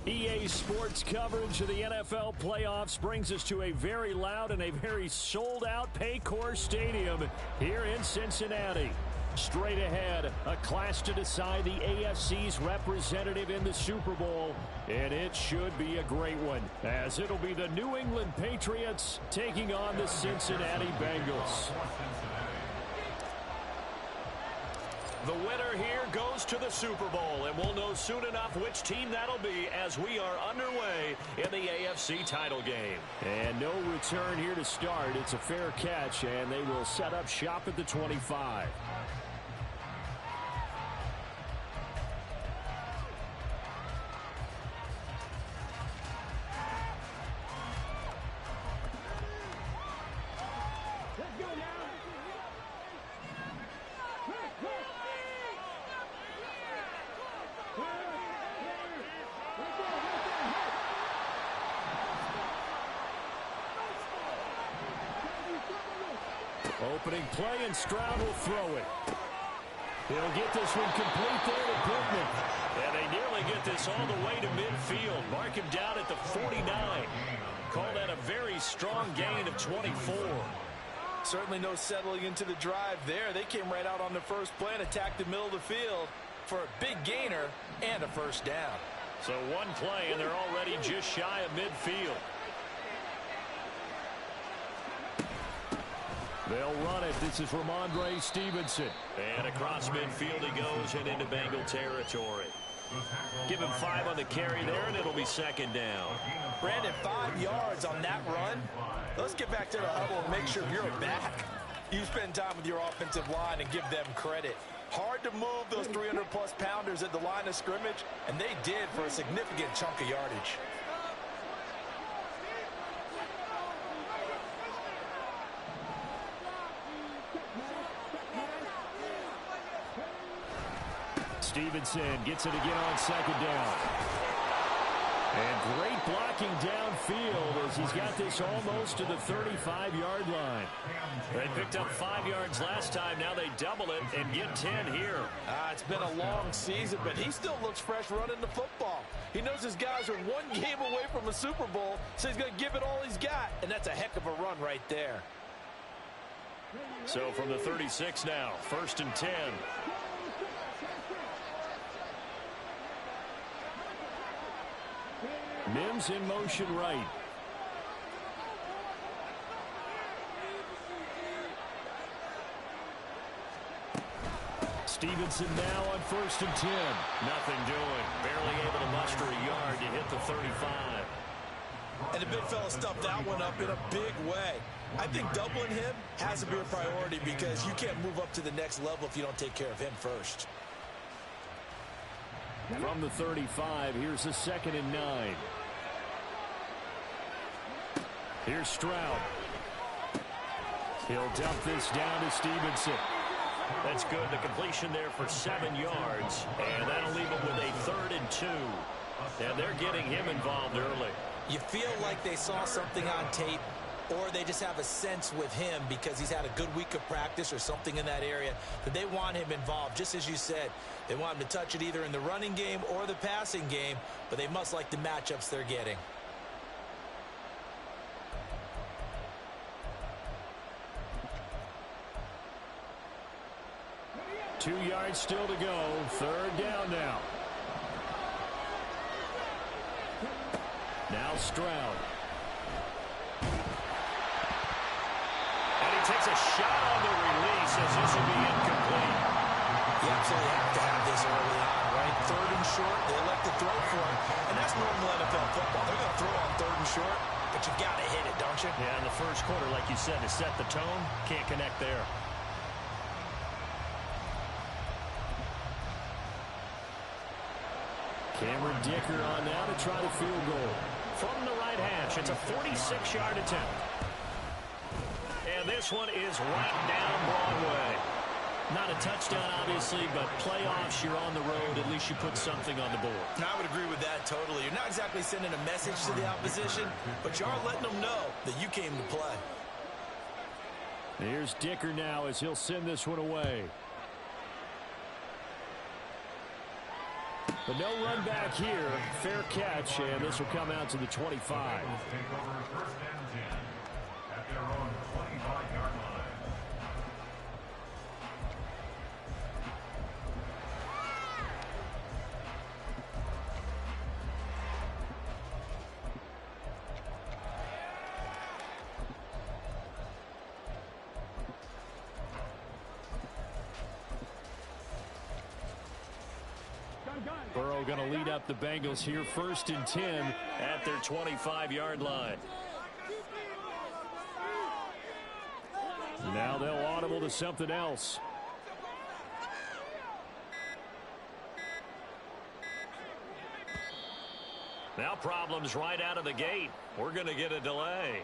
EA Sports coverage of the NFL playoffs brings us to a very loud and a very sold-out Paycor Stadium here in Cincinnati. Straight ahead, a clash to decide the AFC's representative in the Super Bowl, and it should be a great one, as it'll be the New England Patriots taking on the Cincinnati Bengals. The winner here goes to the Super Bowl, and we'll know soon enough which team that'll be as we are underway in the AFC title game. And no return here to start. It's a fair catch, and they will set up shop at the 25. Opening play, and Stroud will throw it. He'll get this one complete there to Pittman. And they nearly get this all the way to midfield. Mark him down at the 49. Call that a very strong gain of 24. Certainly no settling into the drive there. They came right out on the first play and attacked the middle of the field for a big gainer and a first down. So one play, and they're already just shy of midfield. They'll run it. This is Ramondre Stevenson. And across midfield he goes and into Bengal territory. Give him 5 on the carry there, and it'll be second down. Brandon, 5 yards on that run. Let's get back to the huddle and make sure you're back. You spend time with your offensive line and give them credit. Hard to move those 300-plus pounders at the line of scrimmage, and they did for a significant chunk of yardage. Stevenson gets it again on second down. And great blocking downfield as he's got this almost to the 35-yard line. They picked up 5 yards last time. Now they double it and get 10 here. It's been a long season, but he still looks fresh running the football. He knows his guys are one game away from a Super Bowl, so he's going to give it all he's got, and that's a heck of a run right there. So from the 36 now, 1st and 10. Mims in motion right. Stevenson now on 1st and 10. Nothing doing. Barely able to muster a yard to hit the 35. And the big fella stuffed that one up in a big way. I think doubling him has to be a priority because you can't move up to the next level if you don't take care of him first. From the 35, here's a 2nd and 9. Here's Stroud. He'll dump this down to Stevenson. That's good. The completion there for 7 yards. And that'll leave him with a 3rd and 2. And they're getting him involved early. You feel like they saw something on tape, or they just have a sense with him because he's had a good week of practice or something in that area that they want him involved. Just as you said, they want him to touch it either in the running game or the passing game, but they must like the matchups they're getting. Two yards still to go. 3rd down now. Now Stroud. And he takes a shot on the release as this will be incomplete. You absolutely have to have this early on, right? 3rd and short, they elect to throw for him. And that's normal NFL football. They're going to throw on 3rd and short, but you got to hit it, don't you? Yeah, in the first quarter, like you said, to set the tone, can't connect there. Cameron Dicker on now to try the field goal. From the right hash, it's a 46-yard attempt. And this one is right down Broadway. Not a touchdown, obviously, but playoffs, you're on the road. At least you put something on the board. I would agree with that totally. You're not exactly sending a message to the opposition, but you are letting them know that you came to play. Here's Dicker now as he'll send this one away. But no run back here. Fair catch, and this will come out to the 25. Burrow going to lead up the Bengals here, 1st and 10 at their 25-yard line. Now they'll audible to something else. Now problems right out of the gate. We're going to get a delay.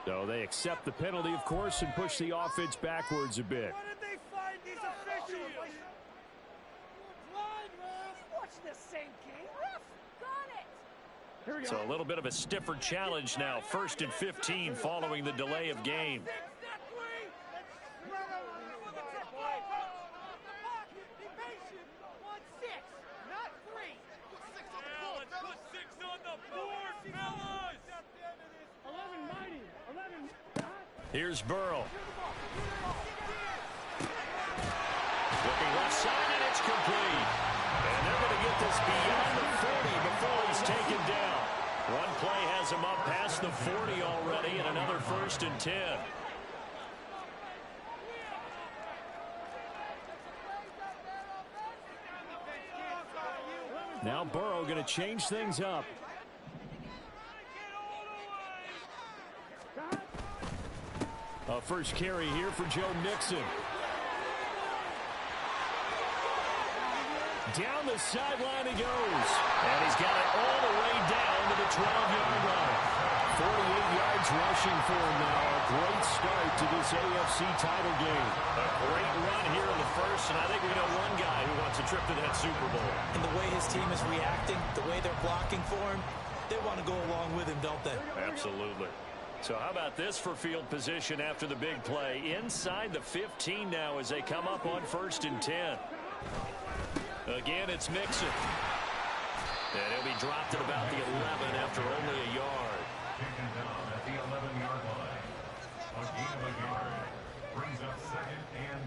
So they accept the penalty, of course, and push the offense backwards a bit. What did they find these officials? The same game, ref. Got it. Here we go. So a little bit of a stiffer challenge now. 1st and 15 following the delay of game. Here's Burrow. Looking left side, and it's complete. And they're going to get this beyond the 40 before he's taken down. One play has him up past the 40 already, and another 1st and 10. Now Burrow going to change things up. A first carry here for Joe Mixon. Down the sideline he goes. And he's got it all the way down to the 12-yard line. 48 yards rushing for him now. A great start to this AFC title game. A great run here in the first, and I think we know one guy who wants a trip to that Super Bowl. And the way his team is reacting, the way they're blocking for him, they want to go along with him, don't they? Absolutely. So how about this for field position after the big play? Inside the 15 now as they come up on 1st and 10. Again, it's Mixon. And he'll be dropped at about the 11 after only a yard. Taken down at the 11-yard line. A gain of a yard brings up 2nd and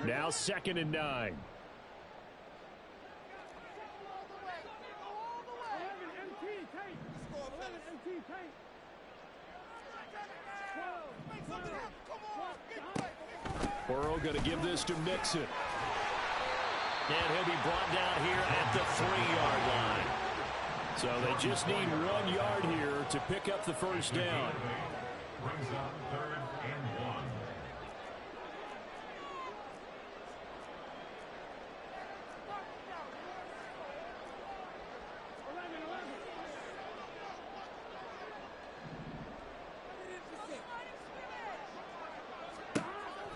9. Now 2nd and 9. Burrow going to give this to Mixon. And he'll be brought down here at the 3-yard line. So they just need 1 yard here to pick up the first down. Brings up 3rd and 1.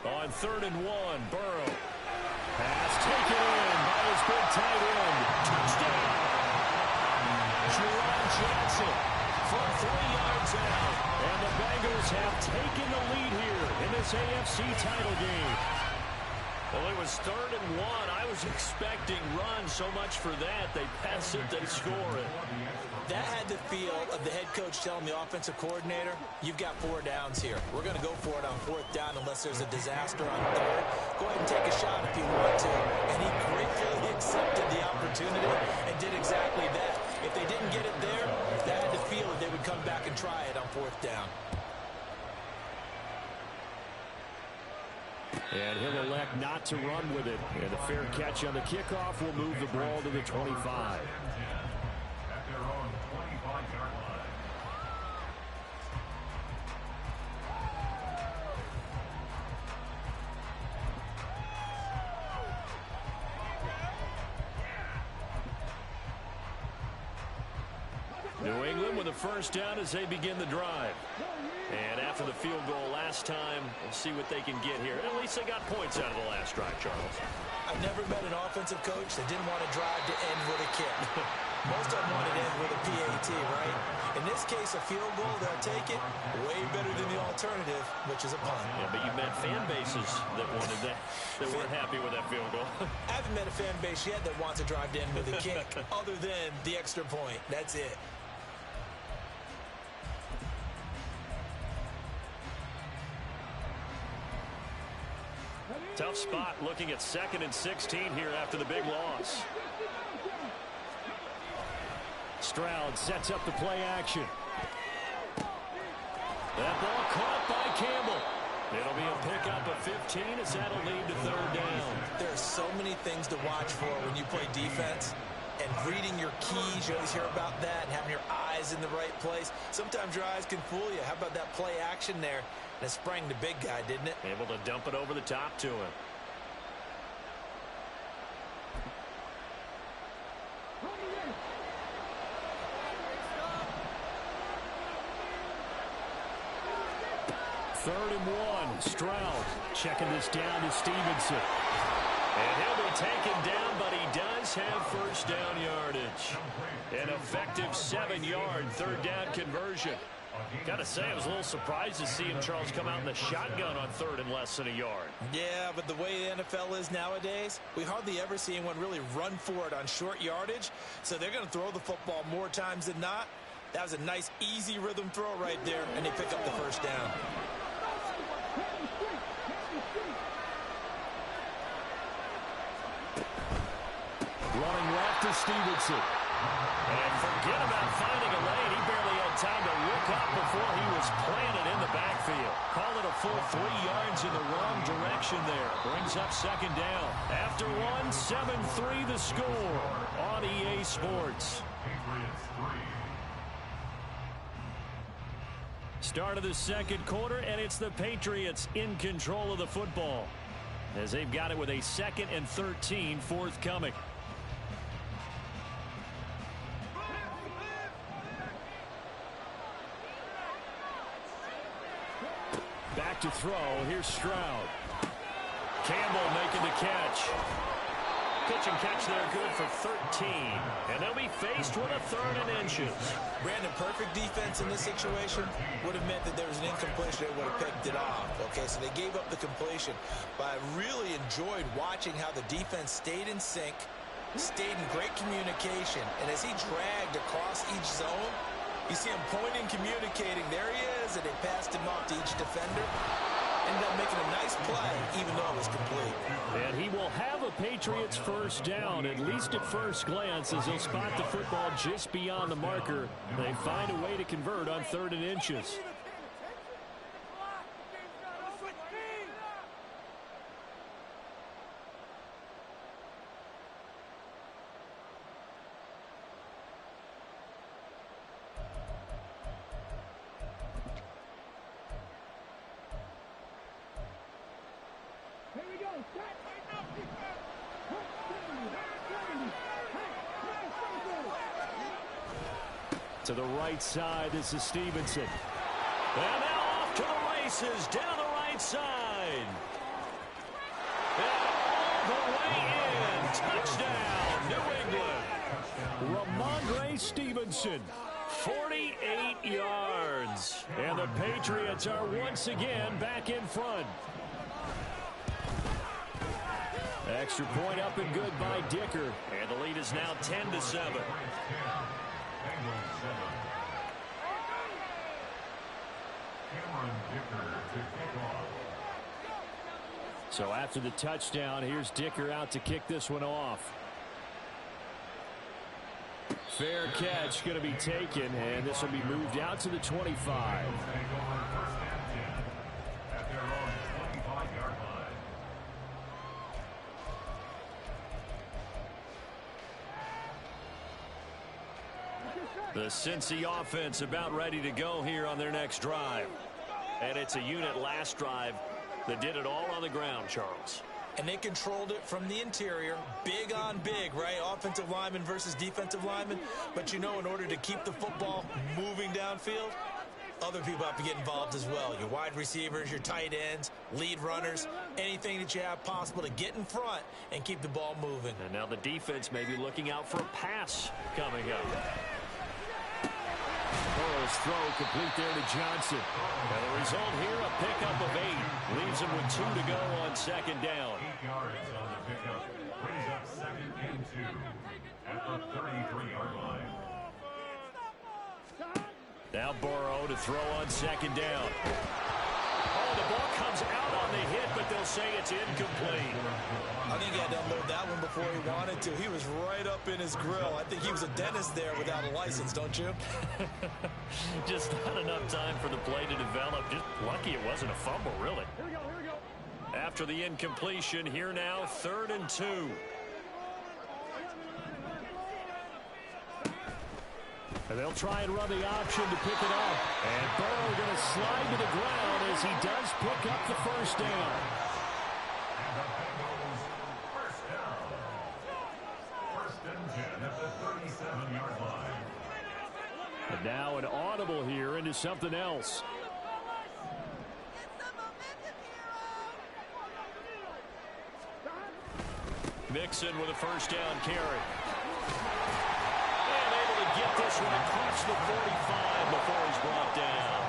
On 3rd and 1, Burrow. Pass taken in by his big tight end. Touchdown! Jerome Johnson from 3 yards out. And the Bengals have taken the lead here in this AFC title game. Well, it was 3rd and 1. I was expecting run, so much for that. They pass it, they score it. That had the feel of the head coach telling the offensive coordinator, you've got 4 downs here. We're going to go for it on 4th down unless there's a disaster on 3rd. Go ahead and take a shot if you want to. And he gratefully accepted the opportunity and did exactly that. If they didn't get it there, that had the feel that they would come back and try it on 4th down. And he'll elect not to run with it. And a fair catch on the kickoff will move the ball to the 25. At their own 25-yard line. New England with a first down as they begin the drive. And after the field goal last time, we'll see what they can get here. At least they got points out of the last drive, Charles. I've never met an offensive coach that didn't want to drive to end with a kick. Most of them want it in with a PAT, right? In this case, a field goal, they'll take it way better than the alternative, which is a punt. Yeah, but you met fan bases that wanted that weren't happy with that field goal. I haven't met a fan base yet that wants to drive in with a kick other than the extra point. That's it. Tough spot looking at 2nd and 16 here after the big loss. Stroud sets up the play action. That ball caught by Campbell. It'll be a pickup of 15 as that'll lead to 3rd down. There are so many things to watch for when you play defense. And reading your keys, you always hear about that, and having your eyes in the right place. Sometimes your eyes can fool you. How about that play action there? And it sprang the big guy, didn't it? Able to dump it over the top to him. Third and 1. Stroud checking this down to Stevenson. And he'll be taken down, but he does have first down yardage. An effective 7-yard 3rd down conversion. Got to say, I was a little surprised to see him, Charles, come out in the shotgun on 3rd and less than a yard. Yeah, but the way the NFL is nowadays, we hardly ever see anyone really run for it on short yardage. So they're going to throw the football more times than not. That was a nice, easy rhythm throw right there, and they pick up the first down. Running left to Stevenson. And forget about finding a lane. He barely had time to look up before he was planted in the backfield. Call it a full 3 yards in the wrong direction there. Brings up 2nd down. After 1, 7-3 the score on EA Sports. Start of the 2nd quarter, and it's the Patriots in control of the football as they've got it with a 2nd and 13 forthcoming. Back to throw. Here's Stroud. Campbell making the catch. Pitch and catch there, good for 13. And they'll be faced with a 3rd and inches. Brandon, perfect defense in this situation would have meant that there was an incompletion. They would have picked it off. Okay, so they gave up the completion. But I really enjoyed watching how the defense stayed in sync, stayed in great communication. And as he dragged across each zone, you see him pointing, communicating. There he is, and they passed him off to each defender. Ended up making a nice play, even though it was complete. And he will have a Patriots first down, at least at first glance, as he'll spot the football just beyond the marker. They find a way to convert on 3rd and inches. To the right side, this is Stevenson. And now off to the races, down the right side. And all the way in. Touchdown, New England. Ramondre Stevenson, 48 yards. And the Patriots are once again back in front. Extra point up and good by Dicker. And the lead is now 10-7. So after the touchdown, here's Dicker out to kick this one off. Fair catch going to be taken, and this will be moved out to the 25. The Cincy offense about ready to go here on their next drive. And it's a unit last drive that did it all on the ground, Charles. And they controlled it from the interior, big on big, right? Offensive lineman versus defensive lineman. But, you know, in order to keep the football moving downfield, other people have to get involved as well. Your wide receivers, your tight ends, lead runners, anything that you have possible to get in front and keep the ball moving. And now the defense may be looking out for a pass coming up. Burrow's throw complete there to Johnson. And the result here, a pickup of 8. Leaves him with 2 to go on second down. 8 yards on the pickup. Brings up 2nd and 2 at the 33-yard line. Now Burrow to throw on second down. Oh, the ball comes out on the hit, but they'll say it's incomplete. I think he had to unload that one before he wanted to. He was right up in his grill. I think he was a dentist there without a license, don't you? Just not enough time for the play to develop. Just lucky it wasn't a fumble, really. Here we go. After the incompletion, here now, 3rd and 2. And they'll try and run the option to pick it up. And Burrow going to slide to the ground as he does pick up the first down. And the Bengals first down. 1st and 10 at the 37-yard line. And now an audible here into something else. Mixon with a first down carry. And able to get this one across the 45 before he's brought down.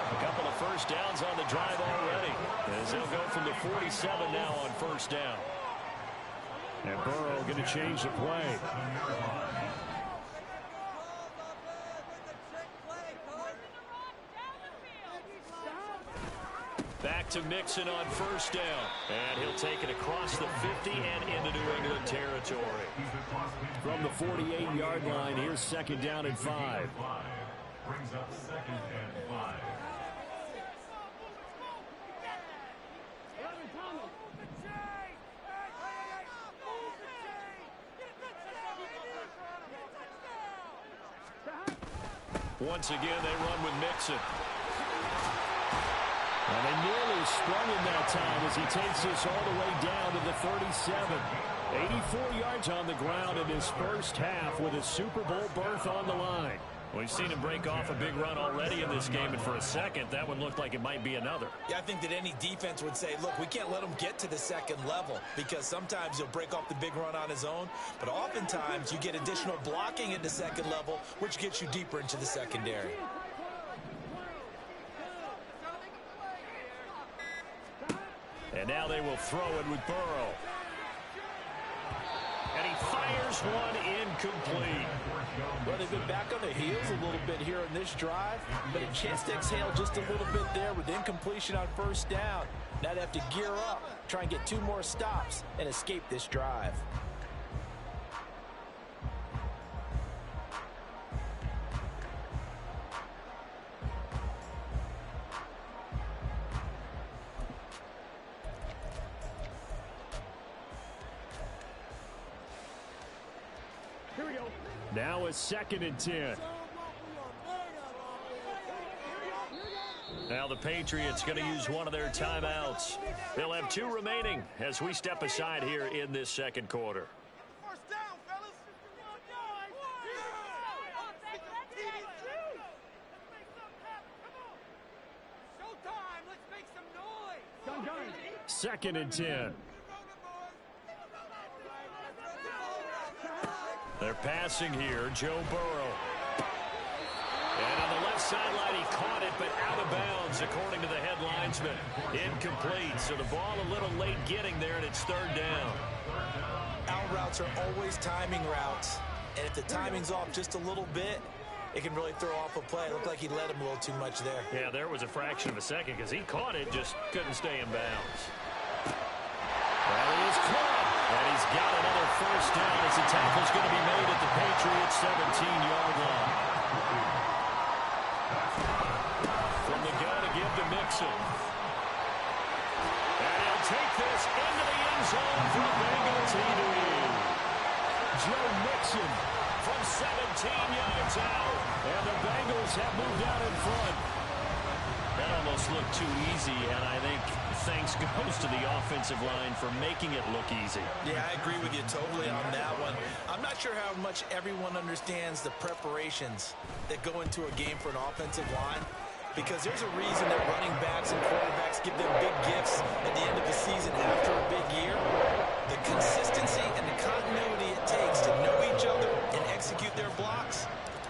A couple of first downs on the drive already, as they'll go from the 47 now on first down. And Burrow going to change the play. Back to Mixon on first down. And he'll take it across the 50 and into New England territory. From the 48-yard line, here's 2nd down and 5. Brings up 2nd and 5. Once again, they run with Mixon. And they nearly sprung him that time as he takes this all the way down to the 37. 84 yards on the ground in his first half with a Super Bowl berth on the line. We've seen him break off a big run already in this game, and for a second, that one looked like it might be another. Yeah, I think that any defense would say, look, we can't let him get to the second level because sometimes he'll break off the big run on his own, but oftentimes you get additional blocking at the second level, which gets you deeper into the secondary. And now they will throw it with Burrow. And he fires one incomplete. Well, they've been back on their heels a little bit here in this drive, but a chance to exhale just a little bit there with incompletion on first down. Now they have to gear up, try and get 2 more stops, and escape this drive. Now a 2nd and 10. Now the Patriots going to use one of their timeouts. They'll have 2 remaining as we step aside here in this second quarter. First down, fellas. Showtime. Let's make some noise. 2nd and 10. They're passing here, Joe Burrow. And on the left sideline, he caught it, but out of bounds, according to the head linesman. Incomplete, so the ball a little late getting there, and it's 3rd down. Out routes are always timing routes, and if the timing's off just a little bit, it can really throw off a play. It looked like he let him a little too much there. Yeah, there was a fraction of a second because he caught it, just couldn't stay in bounds. Well, he is caught. And he's got another first down as the tackle's going to be made at the Patriots' 17-yard line. From the gun to give to Mixon. And he'll take this into the end zone for the Bengals. He did. Joe Mixon from 17 yards out. And the Bengals have moved out in front. That almost looked too easy, and I think thanks goes to the offensive line for making it look easy. Yeah, I agree with you totally on that one. I'm not sure how much everyone understands the preparations that go into a game for an offensive line. because there's a reason that running backs and quarterbacks give them big gifts at the end of the season after a big year. The consistency and the continuity it takes to know each other and execute their blocks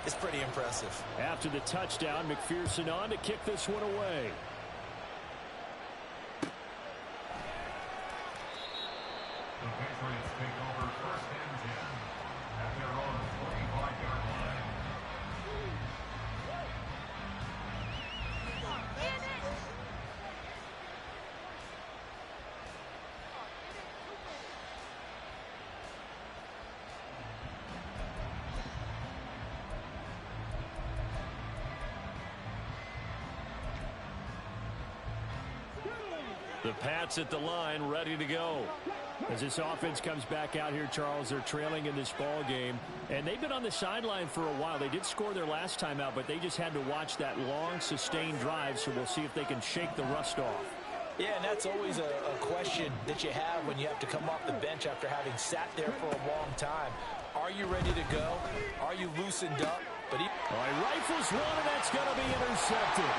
is pretty impressive. After the touchdown, McPherson on to kick this one away. The Patriots take over 1st and 10 at their own 45-yard line. The Pats at the line, ready to go. As this offense comes back out here, Charles, they're trailing in this ball game. And they've been on the sideline for a while. They did score their last time out, but they just had to watch that long, sustained drive, so we'll see if they can shake the rust off. Yeah, and that's always a question that you have when you have to come off the bench after having sat there for a long time. Are you ready to go? Are you loosened up? But he rifles one, and that's going to be intercepted.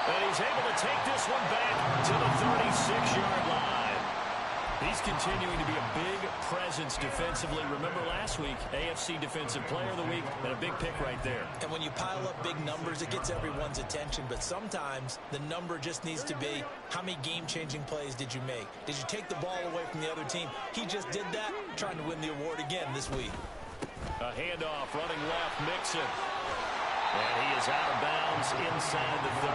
And he's able to take this one back to the 36-yard line. He's continuing to be a big presence defensively. Remember last week, AFC Defensive Player of the Week, and a big pick right there. And when you pile up big numbers, it gets everyone's attention. But sometimes the number just needs to be, how many game-changing plays did you make? Did you take the ball away from the other team? He just did that, trying to win the award again this week. A handoff, running left, Mixon. And he is out of bounds inside the 30.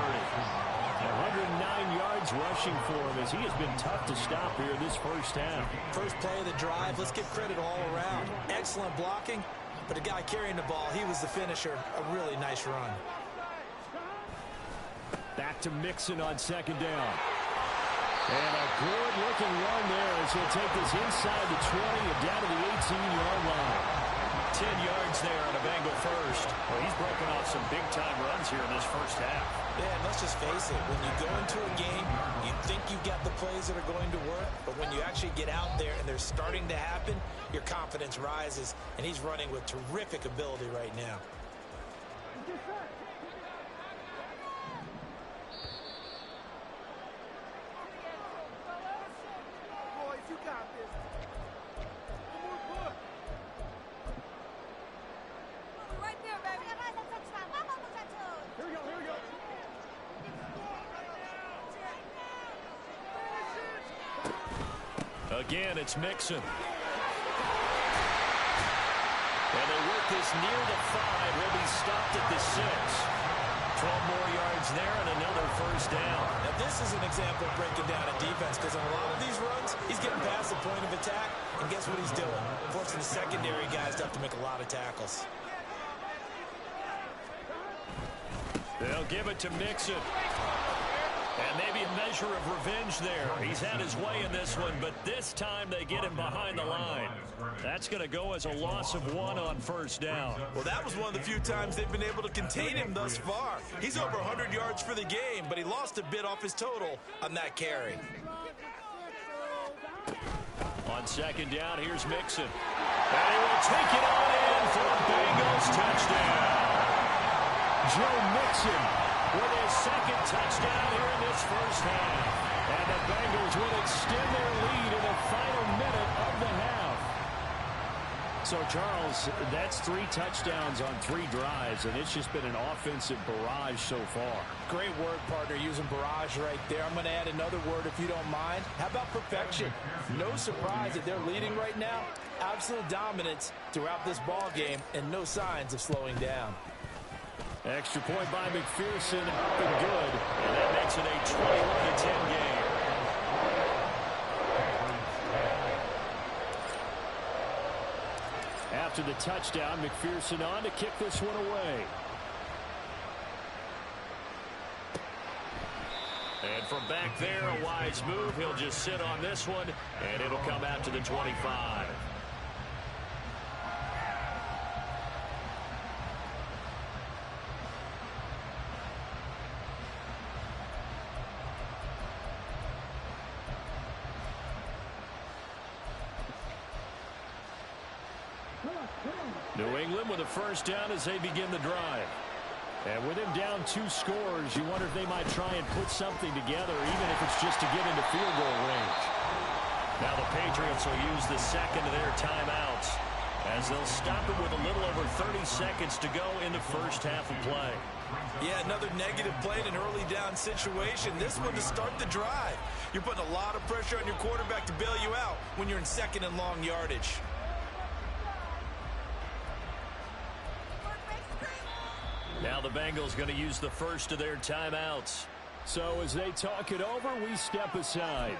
109 yards rushing for him as he has been tough to stop here this first half. First play of the drive, let's give credit all around. Excellent blocking, but the guy carrying the ball, he was the finisher. A really nice run. Back to Mixon on second down. And a good-looking run there as he'll take this inside the 20 and down to the 18-yard line. 10 yards there on a Bengal first. Well, he's broken off some big-time runs here in this first half. Yeah, and let's just face it. When you go into a game, you think you've got the plays that are going to work, but when you actually get out there and they're starting to happen, your confidence rises, and he's running with terrific ability right now. Boys, you got this. Right there, baby. Here we go, here we go. Again, it's Mixon. And they work this near the 5. Will be stopped at the 6. 12 more yards there and another first down. Now, this is an example of breaking down a defense because in a lot of these runs, he's getting past the point of attack, and guess what he's doing? Forcing the secondary guys to have to make a lot of tackles. They'll give it to Mixon. And maybe a measure of revenge there. He's had his way in this one, but this time they get him behind the line. That's going to go as a loss of 1 on first down. Well, that was one of the few times they've been able to contain him thus far. He's over 100 yards for the game, but he lost a bit off his total on that carry. On second down, here's Mixon. And he will take it on in for a Bengals touchdown. Joe Mixon with his second touchdown here in this first half. And the Bengals will extend their lead in the final minute of the half. So, Charles, that's 3 touchdowns on 3 drives, and it's just been an offensive barrage so far. Great word, partner, using barrage right there. I'm going to add another word if you don't mind. How about perfection? No surprise that they're leading right now. Absolute dominance throughout this ball game and no signs of slowing down. Extra point by McPherson, up and good, and that makes it a 21-10 game. After the touchdown, McPherson on to kick this one away. And from back there, a wise move. He'll just sit on this one, and it'll come out to the 25. New England with a first down as they begin the drive. And with him down 2 scores, you wonder if they might try and put something together, even if it's just to get into field goal range. Now the Patriots will use the second of their timeouts as they'll stop it with a little over 30 seconds to go in the first half of play. Yeah, another negative play in an early down situation. This one to start the drive. You're putting a lot of pressure on your quarterback to bail you out when you're in second and long yardage. Now the Bengals going to use the first of their timeouts. So as they talk it over, we step aside.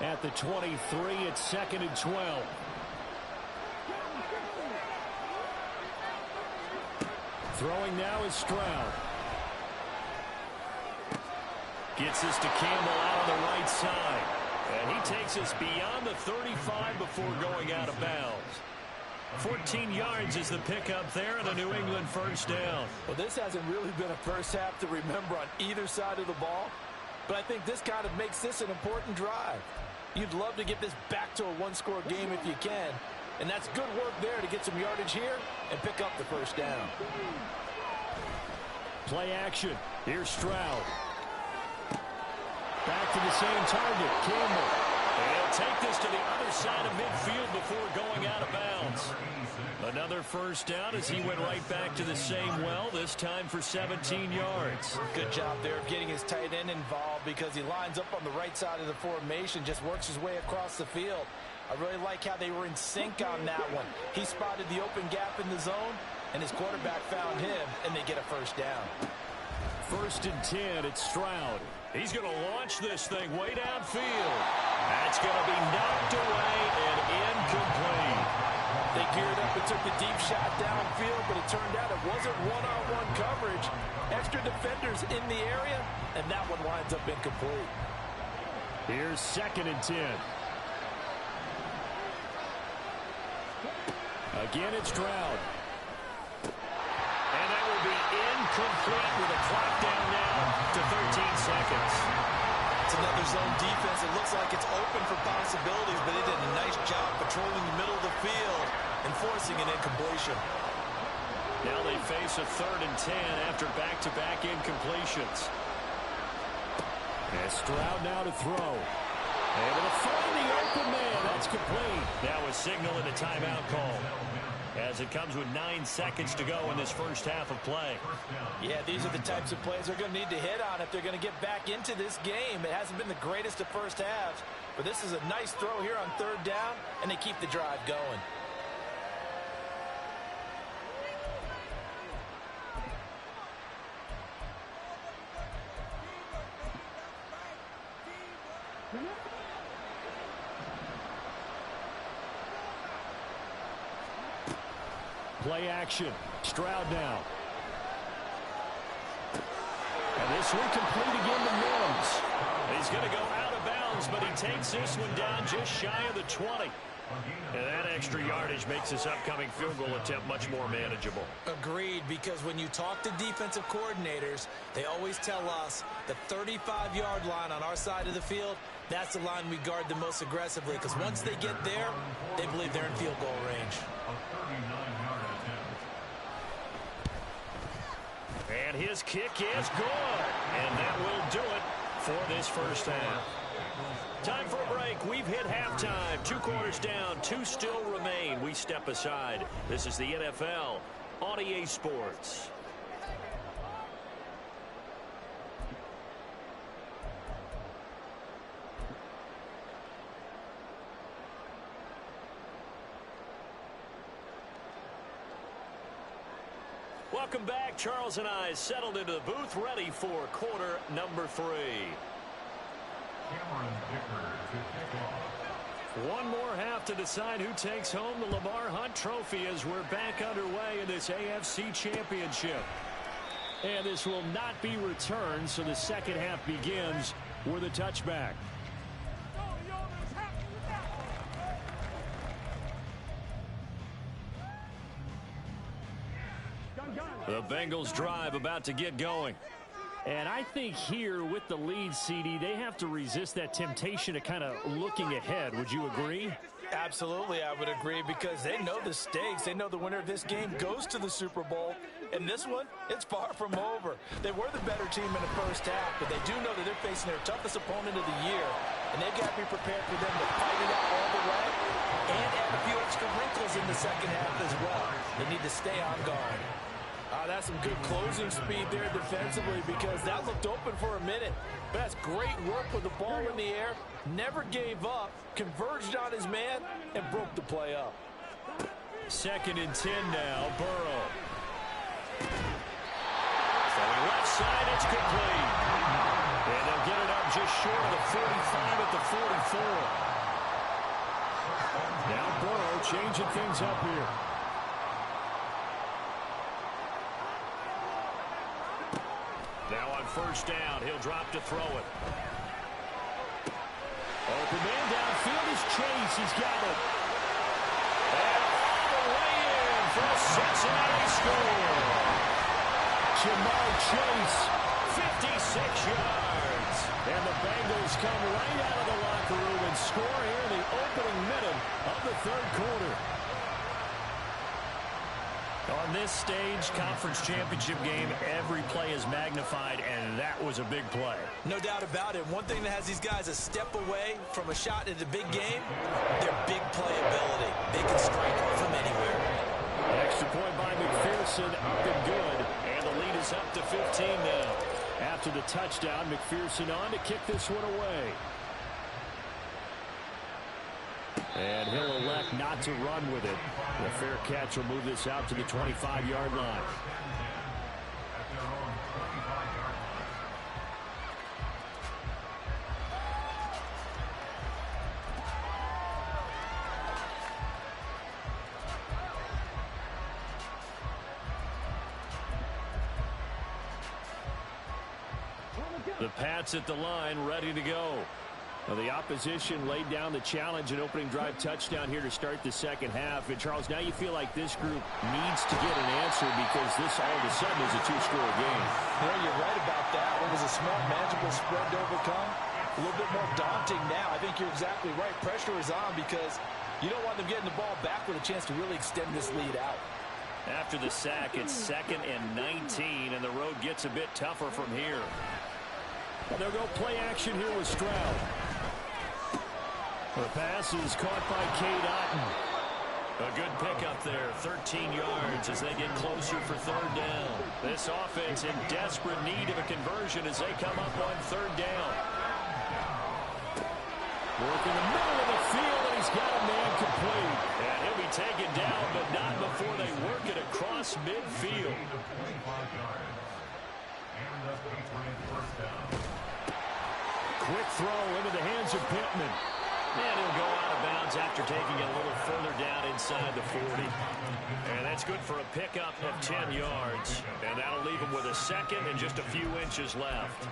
At the 23, it's 2nd and 12. Throwing now is Stroud. Gets this to Campbell out on the right side. And he takes us beyond the 35 before going out of bounds. 14 yards is the pickup there, and a New England first down. Well, this hasn't really been a first half to remember on either side of the ball. But I think this kind of makes this an important drive. You'd love to get this back to a one-score game if you can. And that's good work there to get some yardage here and pick up the first down. Play action. Here's Stroud. Back to the same target, Campbell. And he'll take this to the other side of midfield before going out of bounds. Another first down as he went right back to the same well, this time for 17 yards. Good job there of getting his tight end involved because he lines up on the right side of the formation, just works his way across the field. I really like how they were in sync on that one. He spotted the open gap in the zone, and his quarterback found him, and they get a first down. 1st and 10, it's Stroud. He's going to launch this thing way downfield. That's going to be knocked away and incomplete. They geared up and took the deep shot downfield, but it turned out it wasn't one-on-one coverage. Extra defenders in the area, and that one winds up incomplete. Here's 2nd and 10. Again, it's Stroud. And that will be incomplete with a clock down now to 13 seconds. It's another zone defense. It looks like it's open for possibilities, but they did a nice job patrolling the middle of the field and forcing an incompletion. Now they face a 3rd and 10 after back-to-back incompletions. And Stroud now to throw. Able to find the open man. That's complete. Now a signal and a timeout call, as it comes with 9 seconds to go in this first half of play. Yeah, these are the types of plays they're going to need to hit on if they're going to get back into this game. It hasn't been the greatest of first halves, but this is a nice throw here on 3rd down, and they keep the drive going. Play action. Stroud now. And this one complete again to Mims. He's going to go out of bounds, but he takes this one down just shy of the 20. And that extra yardage makes this upcoming field goal attempt much more manageable. Agreed, because when you talk to defensive coordinators, they always tell us the 35-yard line on our side of the field, that's the line we guard the most aggressively, because once they get there, they believe they're in field goal range. And his kick is good. And that will do it for this first half. Time for a break. We've hit halftime. 2 quarters down. 2 still remain. We step aside. This is the NFL on EA Sports. Welcome back. Charles and I settled into the booth, ready for quarter number 3. One more half to decide who takes home the Lamar Hunt Trophy as we're back underway in this AFC Championship. And this will not be returned, so the second half begins with a touchback. The Bengals drive about to get going. And I think here with the lead, CD, they have to resist that temptation to kind of looking ahead. Would you agree? Absolutely, I would agree, because they know the stakes. They know the winner of this game goes to the Super Bowl. And this one, it's far from over. They were the better team in the first half, but they do know that they're facing their toughest opponent of the year. And they've got to be prepared for them to fight it out all the way and add a few extra wrinkles in the second half as well. They need to stay on guard. That's some good closing speed there defensively, because that looked open for a minute. But that's great work with the ball in the air. Never gave up, converged on his man, and broke the play up. 2nd and 10 now, Burrow. Throwing left side, it's complete. And they'll get it up just short of the 45 at the 44. Now Burrow changing things up here. Now on 1st down, he'll drop to throw it. Open man downfield is Chase. He's got it. And all the way in for a Cincinnati score. Jamar Chase, 56 yards. And the Bengals come right out of the locker room and score here in the opening minute of the 3rd quarter. On this stage, conference championship game, every play is magnified, and that was a big play. No doubt about it. One thing that has these guys a step away from a shot in the big game, their big play ability. They can strike from anywhere. Extra point by McPherson, up and good. And the lead is up to 15 now. After the touchdown, McPherson on to kick this one away. And he'll elect not to run with it. The fair catch will move this out to the 25-yard line. The Pats at the line, ready to go. Well, the opposition laid down the challenge, an opening drive touchdown here to start the second half. And, Charles, now you feel like this group needs to get an answer, because this all of a sudden is a 2-score game. Yeah, you're right about that. It was a small, manageable spread to overcome. A little bit more daunting now. I think you're exactly right. Pressure is on, because you don't want them getting the ball back with a chance to really extend this lead out. After the sack, it's 2nd and 19, and the road gets a bit tougher from here. They'll go play action here with Stroud. The pass is caught by Cade Otton. A good pickup there, 13 yards as they get closer for 3rd down. This offense in desperate need of a conversion as they come up on 3rd down. Work in the middle of the field, and he's got a man complete. And he'll be taken down, but not before they work it across midfield. Quick throw into the hands of Pittman. And he'll go out of bounds after taking it a little further down inside the 40. And that's good for a pickup of 10 yards. And that'll leave him with a 2nd and just a few inches left.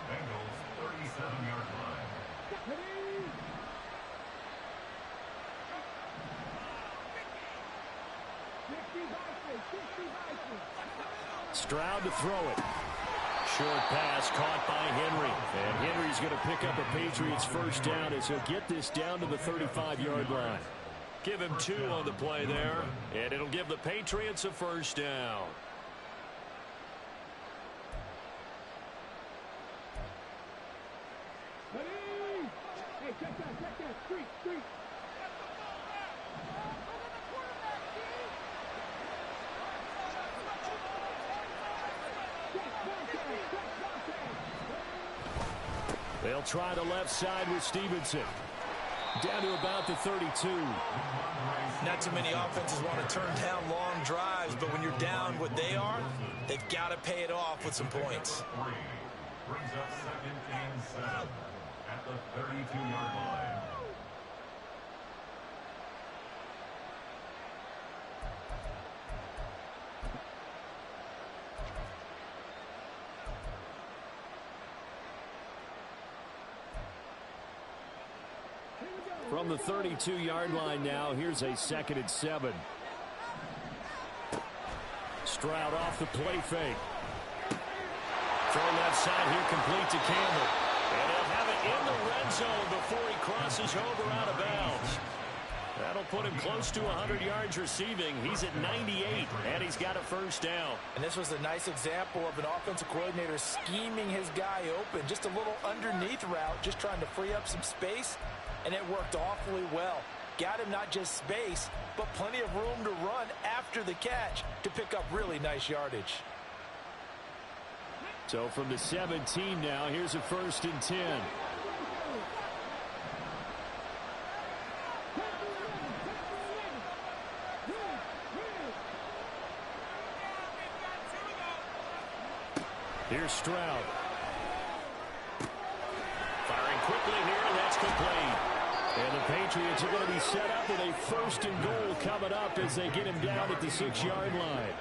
Stroud to throw it. Short pass caught by Henry. And Henry's going to pick up a Patriots 1st down as he'll get this down to the 35-yard line. Give him 2 on the play there, and it'll give the Patriots a 1st down. Hey, check that, street. They'll try the left side with Stevenson. Down to about the 32. Not too many offenses want to turn down long drives, but when you're down what they are, they've got to pay it off with some points. Brings up 2nd and 7 at the 32-yard line. From the 32-yard line now, here's a 2nd and 7. Stroud off the play fake. throw left side here, complete to Campbell. And he'll have it in the red zone before he crosses over out of bounds. That'll put him close to 100 yards receiving. He's at 98, and he's got a first down. And this was a nice example of an offensive coordinator scheming his guy open. Just a little underneath route, just trying to free up some space, and it worked awfully well. Got him not just space, but plenty of room to run after the catch to pick up really nice yardage. So from the 17 now, here's a 1st and 10. Here's Stroud. Firing quickly here, and that's complete. And the Patriots are going to be set up with a 1st and goal coming up as they get him down at the 6-yard line.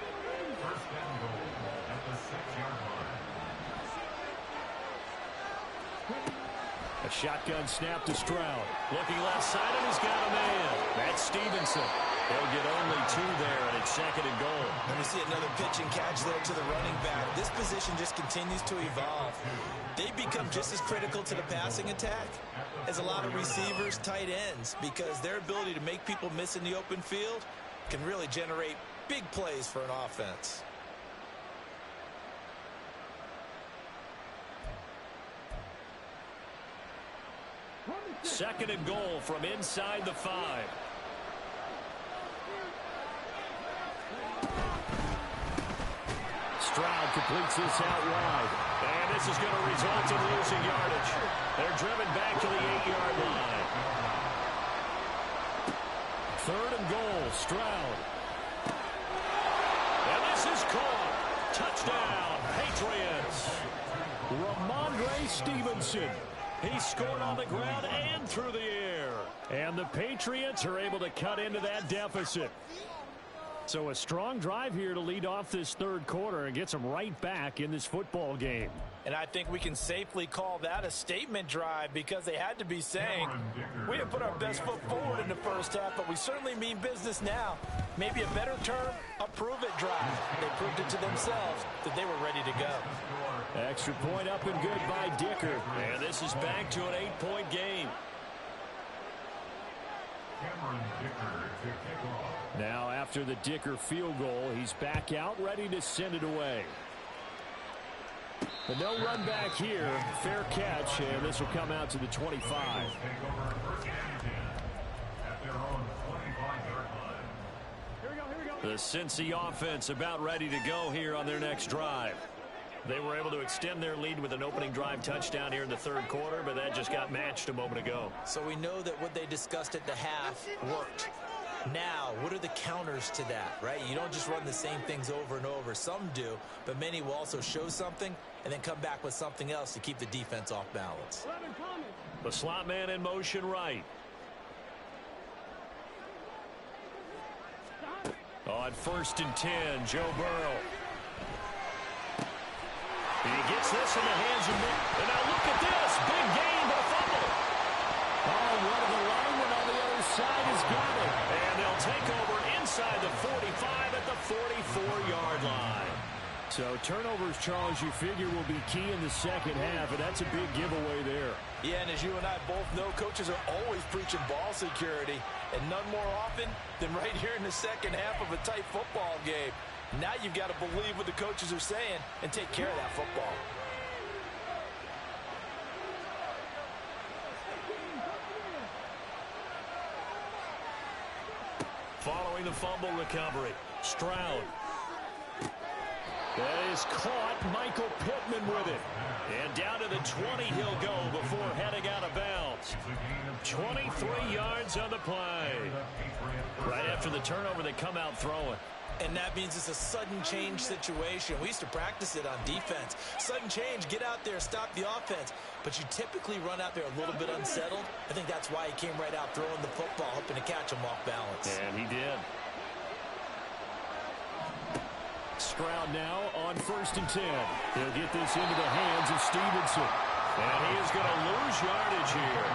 First and goal at the 6-yard line. A shotgun snap to Stroud. Looking left side, and he's got a man. That's Stevenson. They'll get only 2 there, and it's 2nd and goal. And we see another pitch and catch there to the running back. This position just continues to evolve. They become just as critical to the passing attack as a lot of receivers, tight ends, because their ability to make people miss in the open field can really generate big plays for an offense. Second and goal from inside the 5. Stroud completes this out wide. And this is going to result in losing yardage. They're driven back to the 8-yard line. 3rd and goal, Stroud. And this is caught. Touchdown, Patriots. Ramondre Stevenson. He scored on the ground and through the air. And the Patriots are able to cut into that deficit. So a strong drive here to lead off this 3rd quarter and gets them right back in this football game. And I think we can safely call that a statement drive because they had to be saying, we didn't put our best foot forward in the first half, but we certainly mean business now. Maybe a better term, a prove-it drive. They proved it to themselves that they were ready to go. Extra point up and good by Dicker. And this is back to an 8-point game. Now after the Dicker field goal, he's back out ready to send it away. But no run back here. Fair catch, and this will come out to the 25. The Cincy offense about ready to go here on their next drive. They were able to extend their lead with an opening drive touchdown here in the 3rd quarter, but that just got matched a moment ago. So we know that what they discussed at the half worked. Now, what are the counters to that, right? You don't just run the same things over and over. Some do, but many will also show something and then come back with something else to keep the defense off balance. The slot man in motion right. On 1st and 10, Joe Burrow. He gets this in the hands of Nick. And now look at this. Big gain, but a fumble. Oh, one of the linemen on the other side has got it. And they'll take over inside the 45 at the 44-yard line. So turnovers, Charles, you figure will be key in the 2nd half, and that's a big giveaway there. Yeah, and as you and I both know, coaches are always preaching ball security, and none more often than right here in the 2nd half of a tight football game. Now you've got to believe what the coaches are saying and take care of that football. Following the fumble recovery, Stroud. That is caught. Michael Pittman with it. And down to the 20 he'll go before heading out of bounds. 23 yards on the play. Right after the turnover, they come out throwing. And that means it's a sudden change situation. We used to practice it on defense. Sudden change, get out there, stop the offense. But you typically run out there a little bit unsettled. I think that's why he came right out throwing the football, hoping to catch him off balance. And he did. Stroud now on 1st and 10. He'll get this into the hands of Stevenson. And he is going to lose yardage here.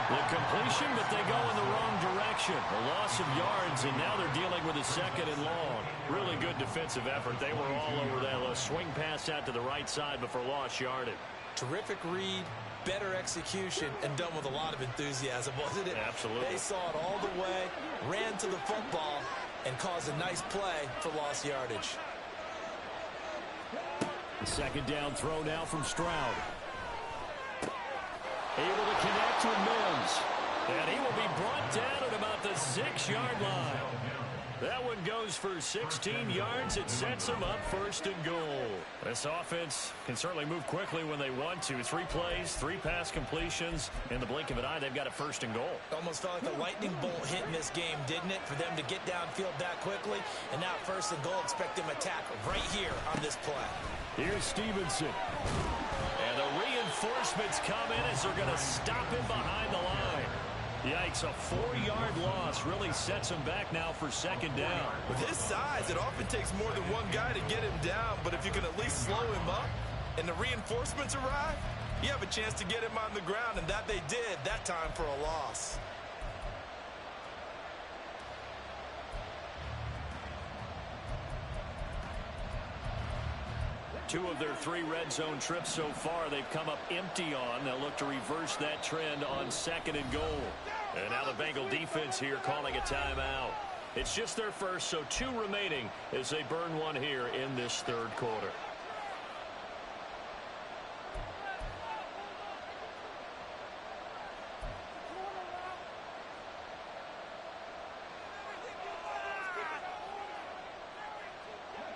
The completion, but they go in the wrong direction. A loss of yards, and now they're dealing with a second and long. Really good defensive effort. They were all over that. A swing pass out to the right side before lost yardage. Terrific read, better execution, and done with a lot of enthusiasm, wasn't it? Absolutely. They saw it all the way, ran to the football, and caused a nice play for lost yardage. The second down throw now from Stroud. Able to connect with Mims. And he will be brought down at about the 6-yard line. That one goes for 16 yards. It sets him up first and goal. This offense can certainly move quickly when they want to. 3 plays, 3 pass completions. In the blink of an eye, they've got a first and goal. Almost felt like a lightning bolt hit in this game, didn't it? For them to get downfield that quickly. And now first and goal, expect them to attack right here on this play. Here's Stevenson. And the reinforcements come in as they're going to stop him behind the line. Yikes, a 4-yard loss really sets him back now for second down. With his size, it often takes more than one guy to get him down, but if you can at least slow him up and the reinforcements arrive, you have a chance to get him on the ground, and that they did that time for a loss. Two of their 3 red zone trips so far they've come up empty on. They'll look to reverse that trend on second and goal. And now the Bengal defense here calling a timeout. It's just their first, so 2 remaining as they burn one here in this third quarter.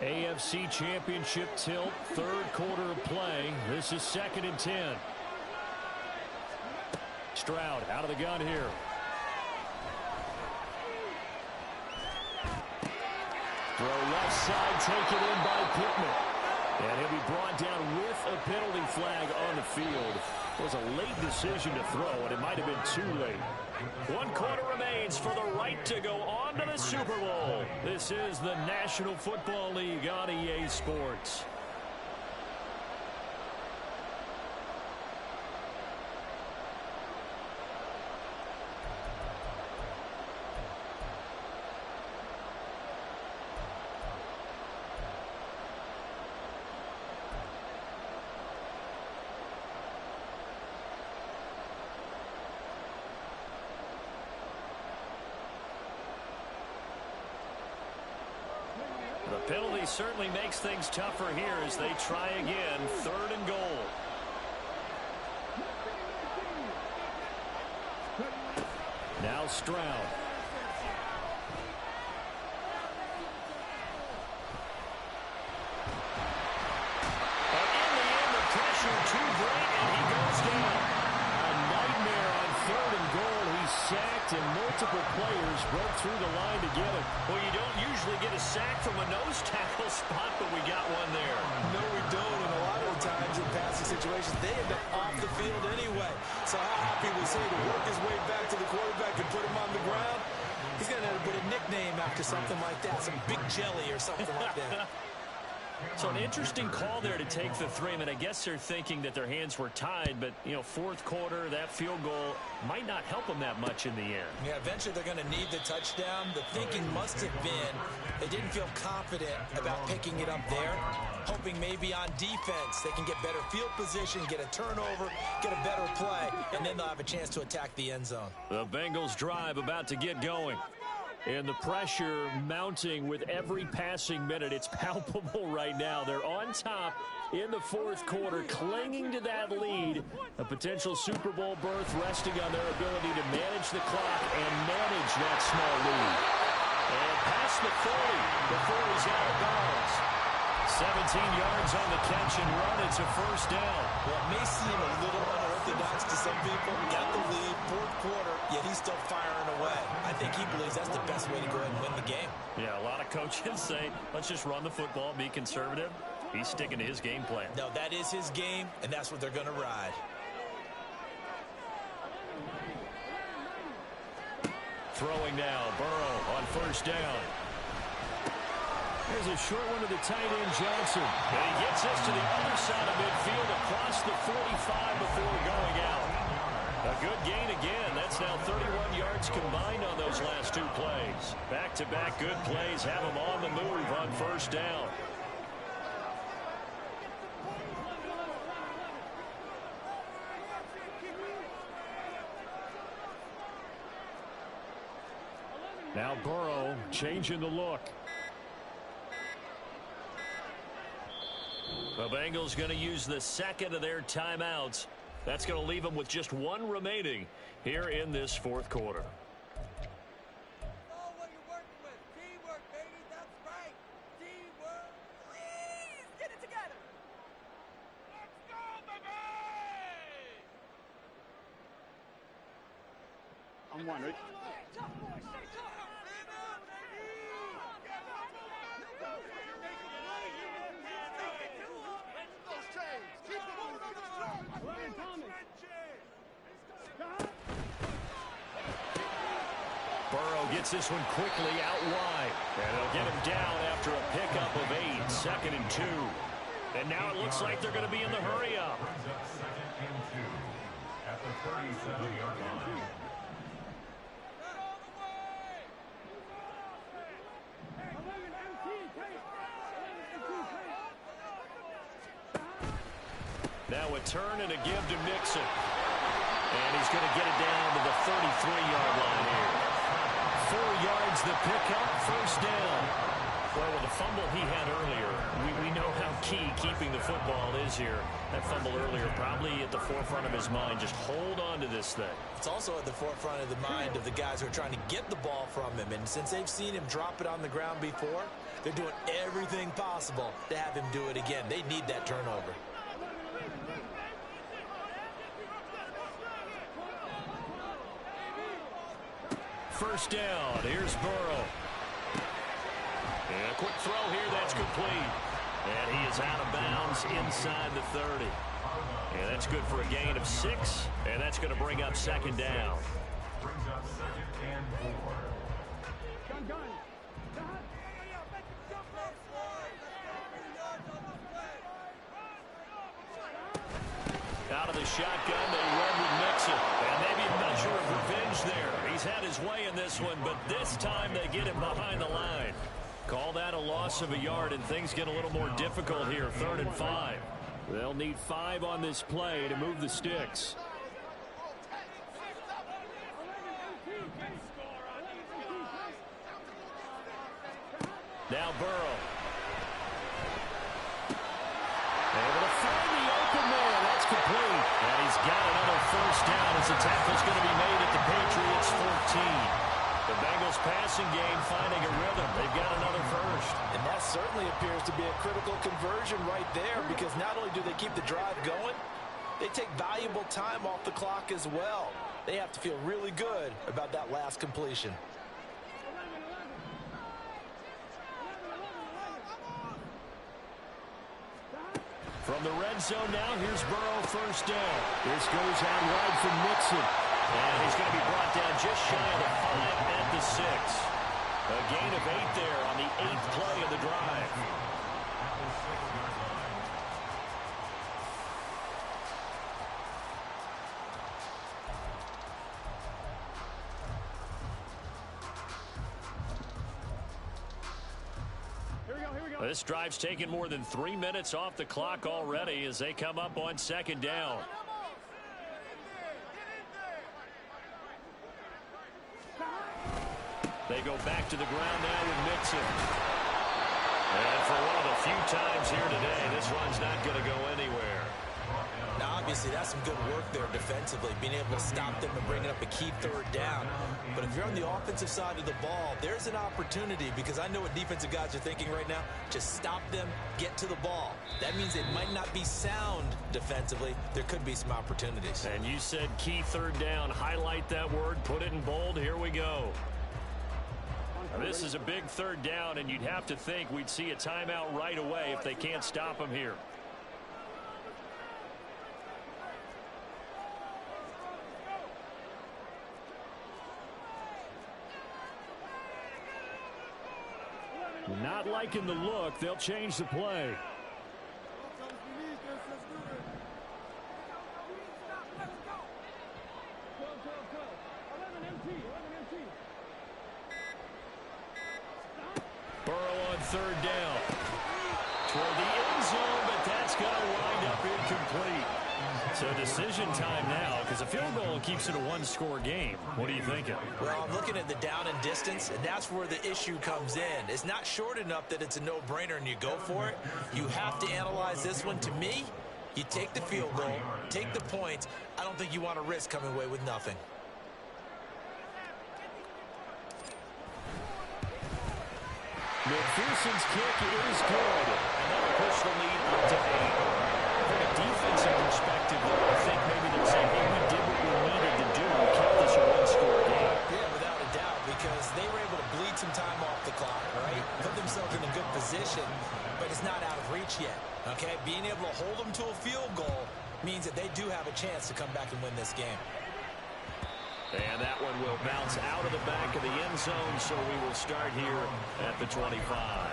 AFC Championship tilt, third quarter of play. This is 2nd and 10. Stroud out of the gun here. Throw left side, taken in by Pittman. And he'll be brought down with a penalty flag on the field. It was a late decision to throw, and it might have been too late. 1 quarter remains for the right to go on to the Super Bowl. This is the National Football League on EA Sports. The penalty certainly makes things tougher here as they try again. 3rd and goal. Now Stroud. But in the end, the pressure too great, and he goes down. A nightmare on 3rd and goal. He's sacked, and multiple players broke through the line to get him. Well, you don't usually get a sack from a nose tackle spot, but we got one there. No, we don't. And a lot of the times in passing situations, they end up off the field anyway. So how happy was he to work his way back to the quarterback and put him on the ground? He's going to have to put a nickname after something like that, some Big Jelly or something like that. So an interesting call there to take the 3. I mean, I guess they're thinking that their hands were tied, but, you know, 4th quarter, that field goal might not help them that much in the end. Yeah, eventually they're going to need the touchdown. The thinking must have been they didn't feel confident about picking it up there, hoping maybe on defense they can get better field position, get a turnover, get a better play, and then they'll have a chance to attack the end zone. The Bengals drive about to get going. And the pressure mounting with every passing minute. It's palpable right now. They're on top in the 4th quarter, clinging to that lead. A potential Super Bowl berth resting on their ability to manage the clock and manage that small lead. And past the 40 before he's out of bounds. 17 yards on the catch and run. It's a first down. Well, it may seem a little unorthodox to some people. Got the lead, 4th quarter, yet he's still firing away. I think he believes that's the best way to go ahead and win the game. Yeah, a lot of coaches say, let's just run the football, be conservative. He's sticking to his game plan. No, that is his game, and that's what they're going to ride. Throwing now, Burrow on first down. There's a short one to the tight end, Johnson. And he gets this to the other side of midfield across the 45 before going out. A good gain again. That's now 31 yards combined on those last two plays. Back-to-back good plays have them on the move on first down. Now Burrow changing the look. The Bengals going to use the second of their timeouts. That's going to leave them with just one remaining here in this fourth quarter. Oh, what you're working with. Teamwork, baby. That's right. Teamwork. Please get it together. Let's go, baby. I'm one, Rich. Tough boy. Stay tough. Burrow gets this one quickly out wide. And they'll get him down after a pickup of 8. 2nd and 2. And now it looks like they're going to be in the hurry up. Brings up 2nd and 2 at the 37-yard line. Now a turn and a give to Mixon. And he's going to get it down to the 33-yard line here. 4 yards the pickup, first down. Well, with the fumble he had earlier, we know how key keeping the football is here. That fumble earlier probably at the forefront of his mind. Just hold on to this thing. It's also at the forefront of the mind of the guys who are trying to get the ball from him. And since they've seen him drop it on the ground before, they're doing everything possible to have him do it again. They need that turnover. First down. Here's Burrow. And a quick throw here. That's complete. And he is out of bounds inside the 30. And that's good for a gain of 6. And that's going to bring up 2nd down. Brings up 2nd and 4. Out of the shotgun, they run with Mixon. And maybe a measure of revenge there. He's had his way in this one, but this time they get him behind the line. Call that a loss of a yard, and things get a little more difficult here. 3rd and 5. They'll need 5 on this play to move the sticks. Now Burrow. Able to find the open man. That's complete. And he's got another first down as the tackle's going to be made at the Patriots 14. The Bengals passing game finding a rhythm. They've got another first. And that certainly appears to be a critical conversion right there, because not only do they keep the drive going, they take valuable time off the clock as well. They have to feel really good about that last completion. From the red zone now, here's Burrow, first down. This goes out wide from Mixon. And he's going to be brought down just shy of the 5 at the 6. A gain of 8 there on the 8th play of the drive. This drive's taken more than 3 minutes off the clock already as they come up on 2nd down. They go back to the ground now with Mixon. And for one of the few times here today, this one's not going to go anywhere. Now, obviously, that's some good work there defensively, being able to stop them and bringing up a key 3rd down. But if you're on the offensive side of the ball, there's an opportunity, because I know what defensive guys are thinking right now. Just stop them, get to the ball. That means it might not be sound defensively. There could be some opportunities. And you said key 3rd down. Highlight that word, put it in bold. Here we go. Now, this is a big 3rd down, and you'd have to think we'd see a timeout right away if they can't stop him here. Not liking the look. They'll change the play. third down. Toward the end zone, but that's going to wind up incomplete. So decision time now, because a field goal keeps it a one-score game. What are you thinking? Well, I'm looking at the down and distance, and that's where the issue comes in. It's not short enough that it's a no-brainer and you go for it. You have to analyze this one. To me, you take the field goal, take the points. I don't think you want to risk coming away with nothing. McPherson's kick is good. And that'll push the lead up to 8. From a defensive perspective, though, I think maybe they'll say, hey, we did what we needed to do and kept this a one-score game. Yeah, without a doubt, because they were able to bleed some time off the clock, right? Put themselves in a good position, but it's not out of reach yet, okay? Being able to hold them to a field goal means that they do have a chance to come back and win this game. And that one will bounce out of the back of the end zone, so we will start here at the 25.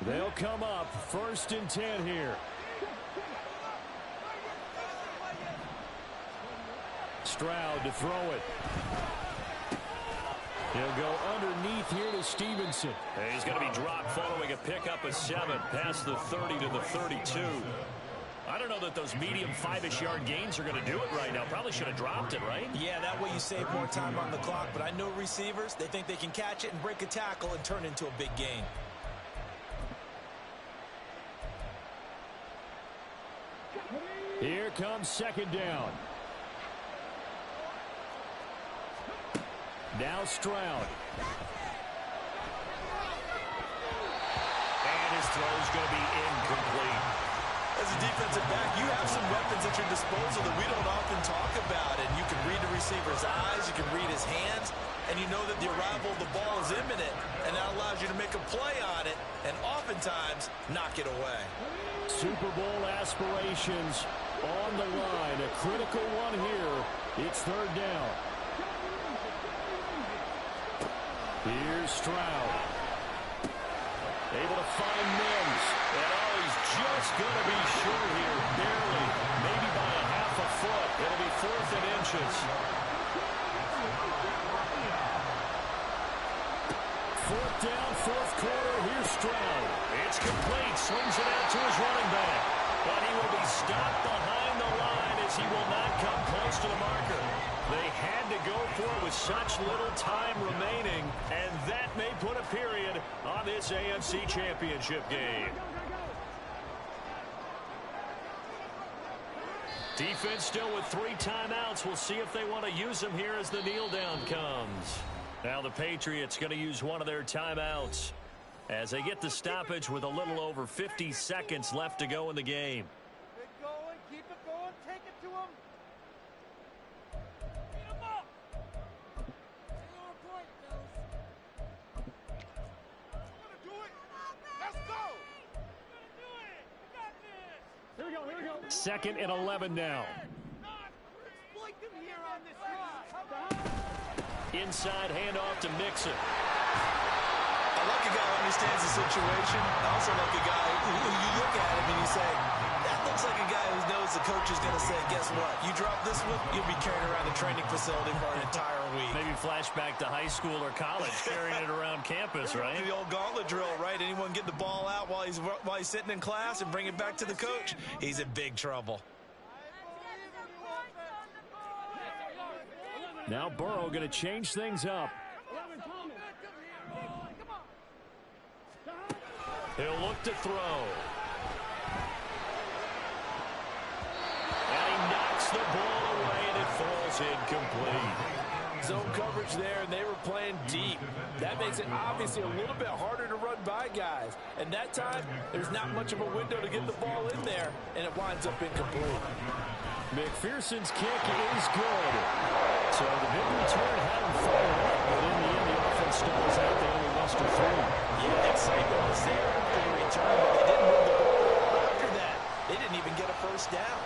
They'll come up 1st and 10 here. Stroud to throw it. He'll go underneath here to Stevenson. And he's going to be dropped following a pickup of 7 past the 30 to the 32. I don't know that those medium 5-ish yard gains are going to do it right now. Probably should have dropped it, right? Yeah, that way you save more time on the clock. But I know receivers, they think they can catch it and break a tackle and turn into a big gain. Here comes 2nd down. Now Stroud. And his throw is going to be incomplete. As a defensive back, you have some weapons at your disposal that we don't often talk about. And you can read the receiver's eyes, you can read his hands, and you know that the arrival of the ball is imminent. And that allows you to make a play on it and oftentimes knock it away. Super Bowl aspirations on the line. A critical one here. It's 3rd down. Here's Stroud. Able to find Mims. And he's just going to be short here. Barely. Maybe by a half a foot. It'll be 4th and inches. 4th down, 4th quarter. Here's Stroud. It's complete. Swings it out to his running back. But he will be stopped behind the line as he will not come close to the marker. They had to go for it with such little time remaining, and that may put a period on this AFC Championship game. Defense still with 3 timeouts. We'll see if they want to use them here as the kneel down comes. Now the Patriots going to use one of their timeouts as they get the stoppage with a little over 50 seconds left to go in the game. Keep it going, keep it going, take it to him. Beat him up. Stay on point, Bills. We're gonna do it. Let's go. We're gonna do it. We got this. Here we go. 2nd and 11 now. Exploit them here on this run. Inside handoff to Mixon. I like a guy who understands the situation. I also like a guy who you look at him and you say, that looks like a guy who knows the coach is going to say, guess what? You drop this one, you'll be carrying around the training facility for an entire week. Maybe flashback to high school or college, carrying it around campus, right? The old gauntlet drill, right? Anyone get the ball out while he's sitting in class and bring it back to the coach? He's in big trouble. Now Burrow going to change things up. He'll look to throw. And he knocks the ball away, and it falls incomplete. Zone coverage there, and they were playing deep. That makes it obviously a little bit harder to run by guys. And that time, there's not much of a window to get the ball in there, and it winds up incomplete. McPherson's kick is good. So the big return had him fired up, but in the end, the offense stalls out. They only lost to 3. Yeah, excitement was there. They return, but they didn't move the ball after that. They didn't even get a first down.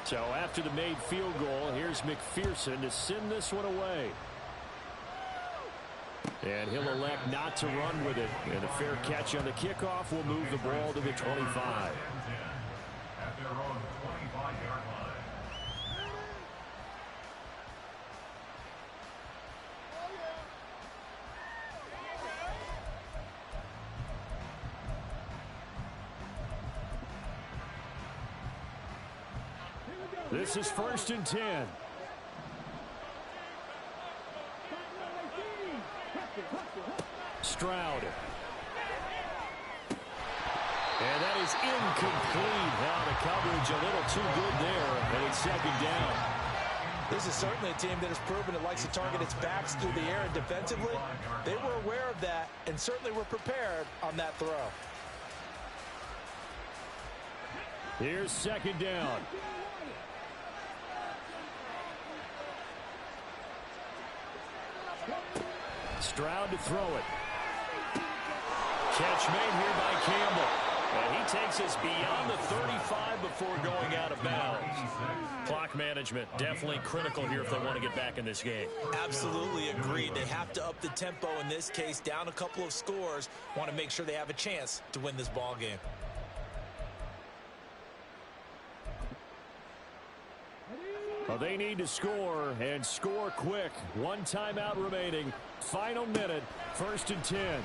So after the made field goal, here's McPherson to send this one away. And he'll elect not to run with it. And a fair catch on the kickoff will move the ball to the 25. At their own 25-yard line. This is 1st and 10. Stroud. And that is incomplete. Now the coverage a little too good there, and it's 2nd down. This is certainly a team that has proven it likes to target its backs through the air, and defensively, they were aware of that and certainly were prepared on that throw. Here's 2nd down. Stroud to throw it. Catch made here by Campbell. And he takes us beyond the 35 before going out of bounds. Clock management definitely critical here if they want to get back in this game. Absolutely agreed. They have to up the tempo in this case, down a couple of scores. Want to make sure they have a chance to win this ball game. Well, they need to score, and score quick. 1 timeout remaining. Final minute, 1st and 10.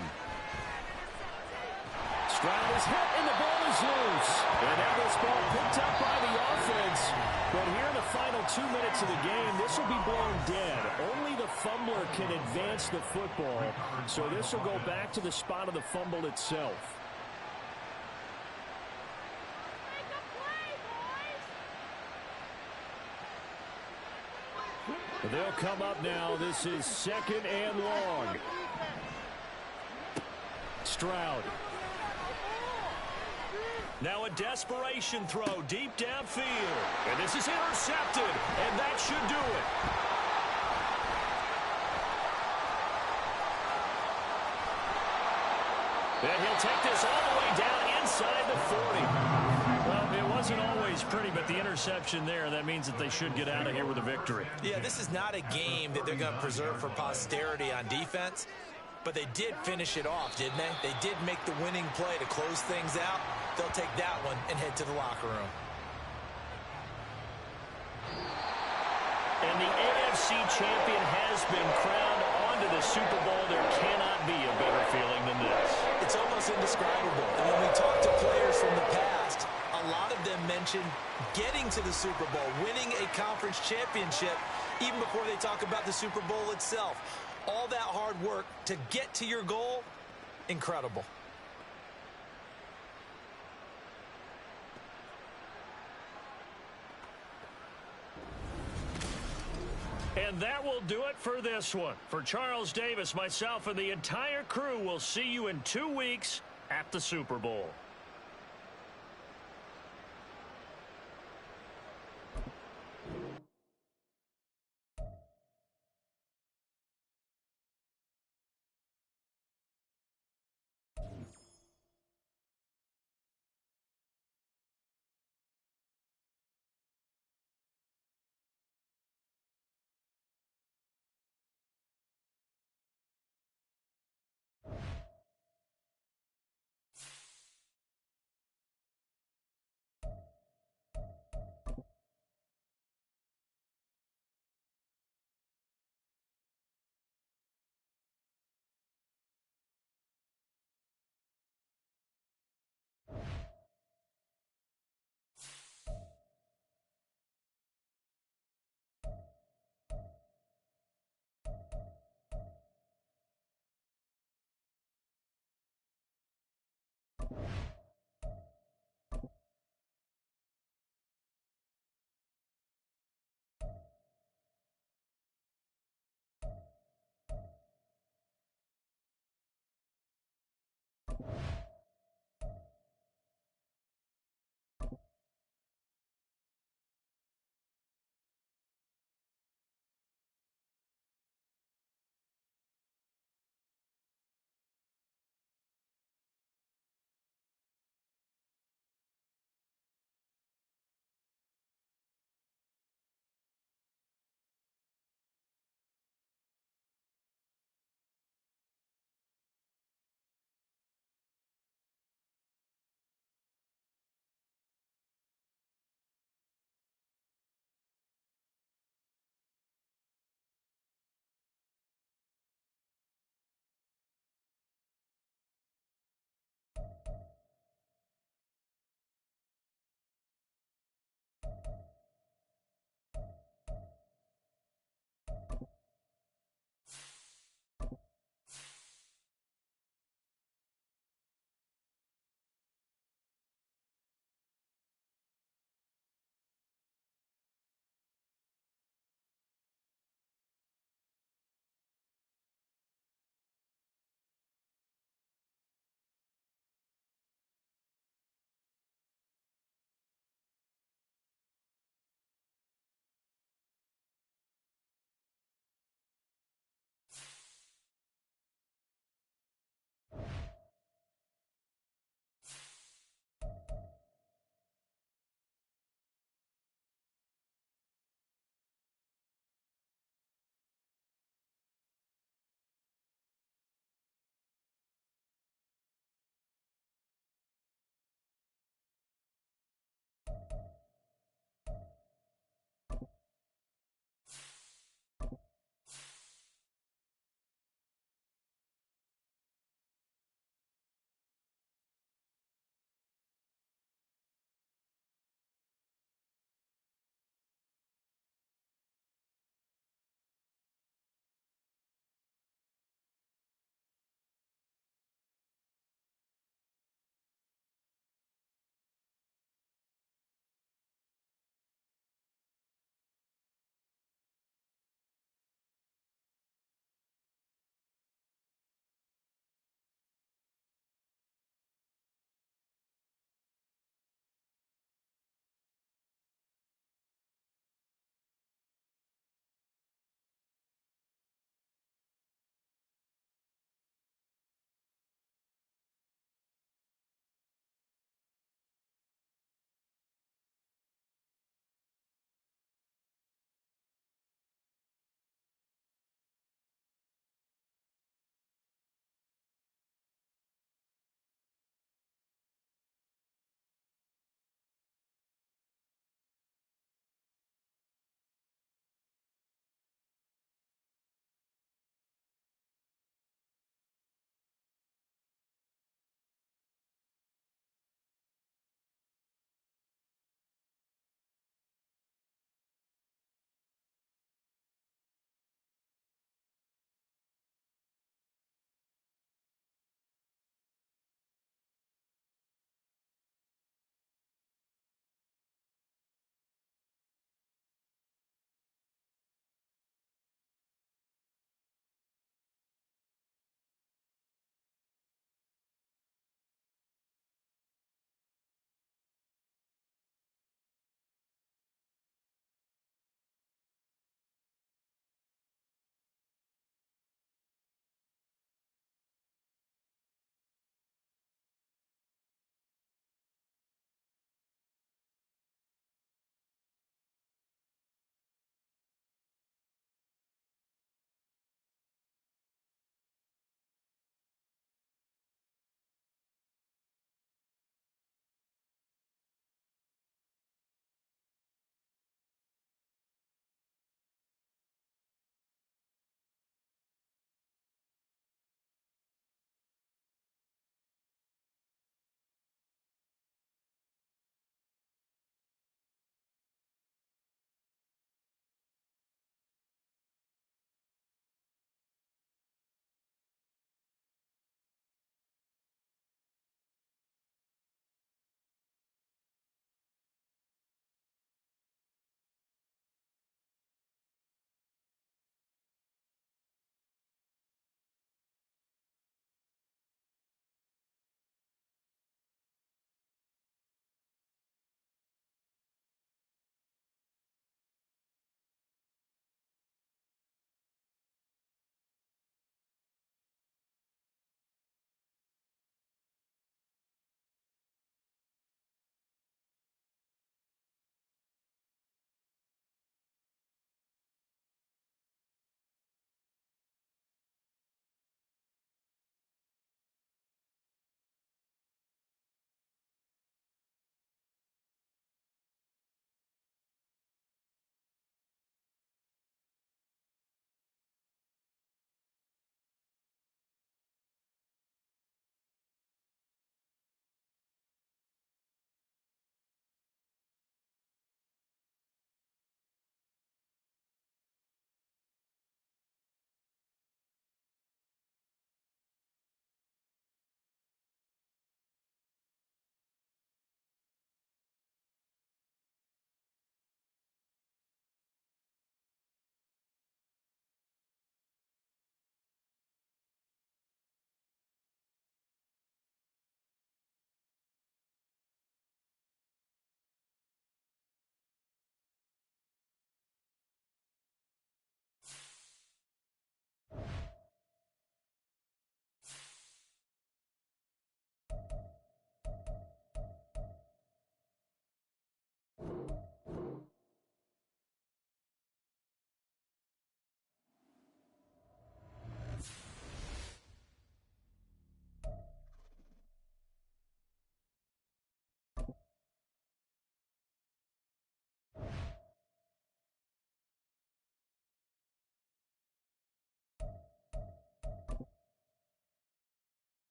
Stroud is hit, and the ball is loose. And now this ball picked up by the offense. But here in the final 2 minutes of the game, this will be blown dead. Only the fumbler can advance the football. So this will go back to the spot of the fumble itself. They'll come up now. This is 2nd and long. Stroud. Now a desperation throw deep downfield. And this is intercepted. And that should do it. And he'll take this all the way down inside the 40. Well, it wasn't always pretty, but the interception there, that means that they should get out of here with a victory. Yeah, this is not a game that they're going to preserve for posterity on defense, but they did finish it off, didn't they? They did make the winning play to close things out. They'll take that one and head to the locker room. And the AFC champion has been crowned onto the Super Bowl. There cannot be a better feeling than this. It's almost indescribable. And when we talk to players from the past, a lot of them mention getting to the Super Bowl, winning a conference championship, even before they talk about the Super Bowl itself. All that hard work to get to your goal, incredible. And that will do it for this one. For Charles Davis, myself, and the entire crew, will see you in 2 weeks at the Super Bowl.